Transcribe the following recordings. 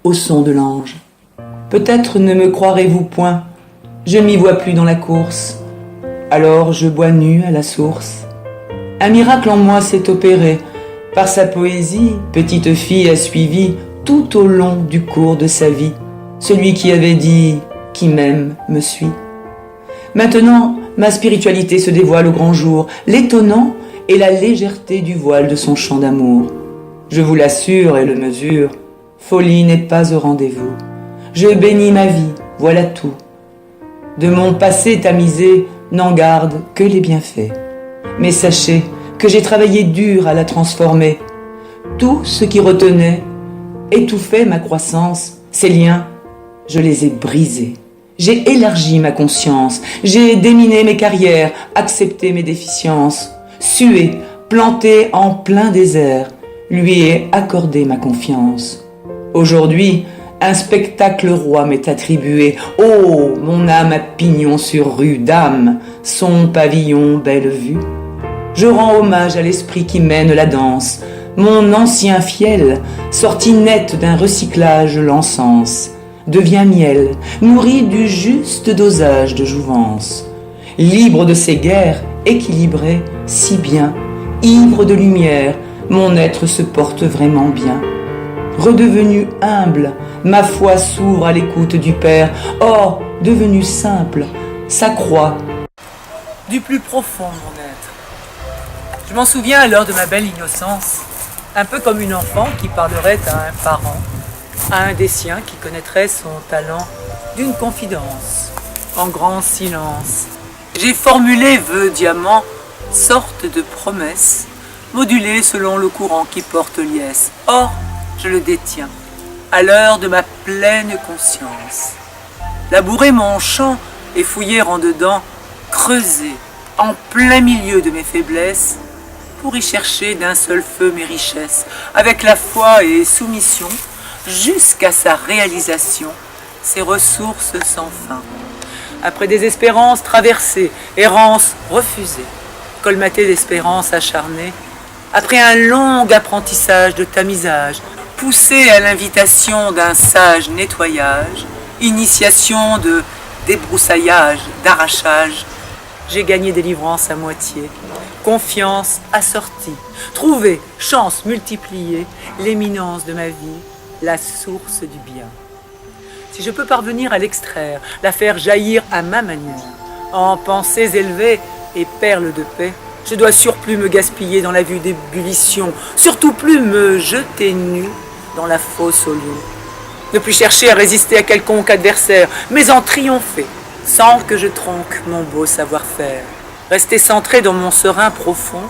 au son de l'ange. Peut-être ne me croirez-vous point, je ne m'y vois plus dans la course. Alors je bois nu à la source. Un miracle en moi s'est opéré. Par sa poésie, petite fille a suivi tout au long du cours de sa vie celui qui avait dit « qui m'aime me suit ». Maintenant, ma spiritualité se dévoile au grand jour. L'étonnant est la légèreté du voile de son chant d'amour. Je vous l'assure et le mesure, folie n'est pas au rendez-vous. Je bénis ma vie, voilà tout. De mon passé tamisé, n'en garde que les bienfaits. Mais sachez que j'ai travaillé dur à la transformer. Tout ce qui retenait, étouffait ma croissance, ces liens, je les ai brisés. J'ai élargi ma conscience, j'ai déminé mes carrières, accepté mes déficiences, sué, planté en plein désert, lui ai accordé ma confiance. Aujourd'hui, un spectacle roi m'est attribué. Oh, mon âme à pignon sur rue, dame, son pavillon belle vue. Je rends hommage à l'esprit qui mène la danse. Mon ancien fiel, sorti net d'un recyclage l'encens, devient miel, nourri du juste dosage de jouvence. Libre de ses guerres, équilibré, si bien, ivre de lumière, mon être se porte vraiment bien. Redevenu humble, ma foi s'ouvre à l'écoute du Père. Or, devenu simple, s'accroît du plus profond de mon être. Je m'en souviens alors de ma belle innocence, un peu comme une enfant qui parlerait à un parent, à un des siens qui connaîtrait son talent d'une confidence, en grand silence. J'ai formulé vœux diamants, sorte de promesses, modulées selon le courant qui porte liesse. Or, je le détiens, à l'heure de ma pleine conscience. Labourer mon champ et fouiller en dedans, creuser en plein milieu de mes faiblesses, pour y chercher d'un seul feu mes richesses, avec la foi et soumission, jusqu'à sa réalisation, ses ressources sans fin. Après des espérances traversées, errances refusées, colmatées d'espérances acharnées, après un long apprentissage de tamisage, poussé à l'invitation d'un sage nettoyage, initiation de débroussaillage, d'arrachage, j'ai gagné délivrance à moitié, confiance assortie, trouvé, chance multipliée, l'éminence de ma vie, la source du bien. Si je peux parvenir à l'extraire, la faire jaillir à ma manière, en pensées élevées et perles de paix, je dois surplus me gaspiller dans la vue d'ébullition, surtout plus me jeter nu dans la fosse au lion. Ne plus chercher à résister à quelconque adversaire, mais en triompher, sans que je tronque mon beau savoir-faire. Rester centré dans mon serein profond,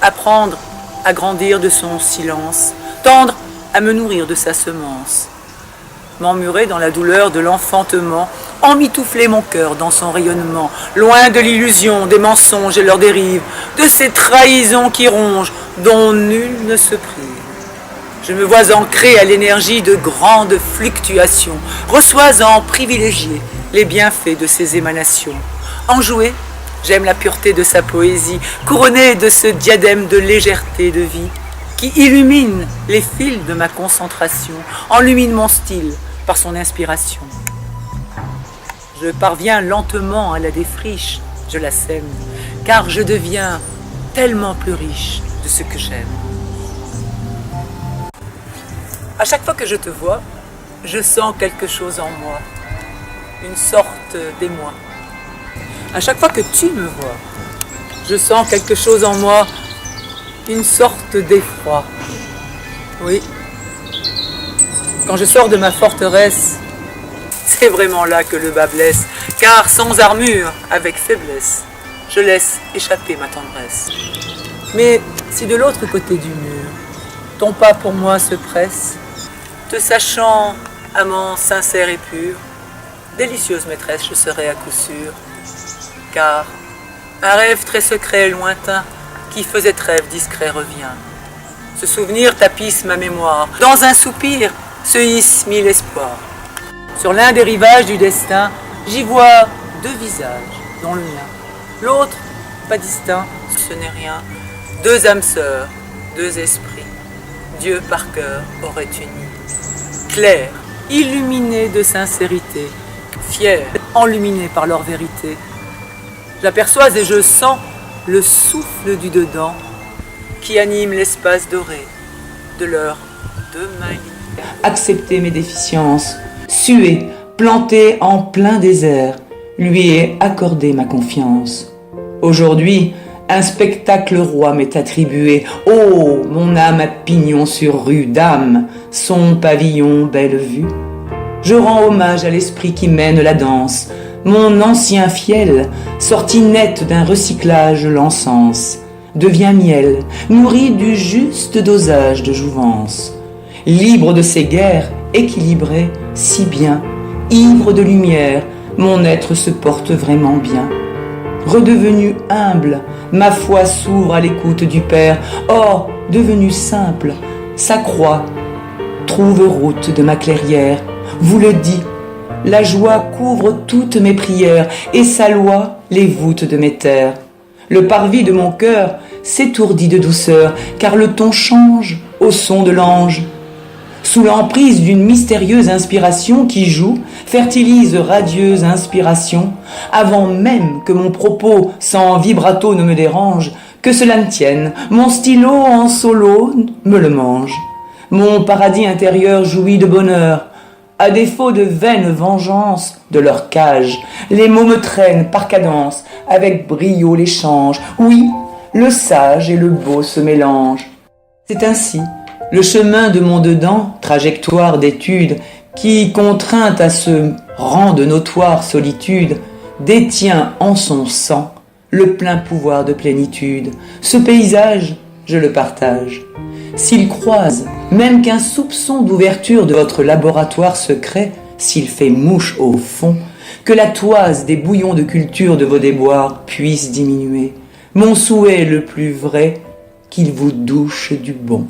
apprendre à grandir de son silence, tendre à me nourrir de sa semence. M'emmurer dans la douleur de l'enfantement, emmitoufler mon cœur dans son rayonnement, loin de l'illusion, des mensonges et leurs dérives, de ces trahisons qui rongent, dont nul ne se prive. Je me vois ancré à l'énergie de grandes fluctuations, reçois en privilégié les bienfaits de ces émanations. Enjoué, j'aime la pureté de sa poésie, couronnée de ce diadème de légèreté de vie, qui illumine les fils de ma concentration, enlumine mon style par son inspiration. Je parviens lentement à la défriche, je la sème, car je deviens tellement plus riche de ce que j'aime. À chaque fois que je te vois, je sens quelque chose en moi, une sorte d'émoi. À chaque fois que tu me vois, je sens quelque chose en moi, une sorte d'effroi. Oui, quand je sors de ma forteresse, c'est vraiment là que le bas blesse, car sans armure, avec faiblesse, je laisse échapper ma tendresse. Mais si de l'autre côté du mur, ton pas pour moi se presse, te sachant amant sincère et pur, délicieuse maîtresse je serai à coup sûr, car un rêve très secret et lointain qui faisait trêve discret revient. Ce souvenir tapisse ma mémoire, dans un soupir se hisse mille espoirs. Sur l'un des rivages du destin, j'y vois deux visages, dont le mien. L'autre, pas distinct, ce n'est rien. Deux âmes sœurs, deux esprits, Dieu par cœur aurait uni. Clair, illuminés de sincérité, fiers, enluminés par leur vérité. J'aperçois et je sens le souffle du dedans qui anime l'espace doré de leur demain. Accepter mes déficiences, suer, planter en plein désert, lui ai accordé ma confiance. Aujourd'hui, un spectacle roi m'est attribué. Oh, mon âme à pignon sur rue, dame, son pavillon belle vue. Je rends hommage à l'esprit qui mène la danse, mon ancien fiel, sorti net d'un recyclage l'encens, devient miel, nourri du juste dosage de jouvence. Libre de ses guerres, équilibré, si bien, ivre de lumière, mon être se porte vraiment bien. Redevenu humble, ma foi s'ouvre à l'écoute du Père. Or, devenu simple, sa croix trouve route de ma clairière. Vous le dit, la joie couvre toutes mes prières et sa loi les voûtes de mes terres. Le parvis de mon cœur s'étourdit de douceur, car le ton change au son de l'ange. Sous l'emprise d'une mystérieuse inspiration qui joue, fertilise radieuse inspiration, avant même que mon propos sans vibrato ne me dérange, que cela ne tienne, mon stylo en solo me le mange. Mon paradis intérieur jouit de bonheur, à défaut de vaine vengeance de leur cage, les mots me traînent par cadence, avec brio l'échange. Oui, le sage et le beau se mélangent. C'est ainsi le chemin de mon dedans, trajectoire d'étude, qui, contrainte à ce rang de notoire solitude, détient en son sang le plein pouvoir de plénitude. Ce paysage, je le partage. S'il croise, même qu'un soupçon d'ouverture de votre laboratoire secret, s'il fait mouche au fond, que la toise des bouillons de culture de vos déboires puisse diminuer. Mon souhait le plus vrai, qu'il vous douche du bon.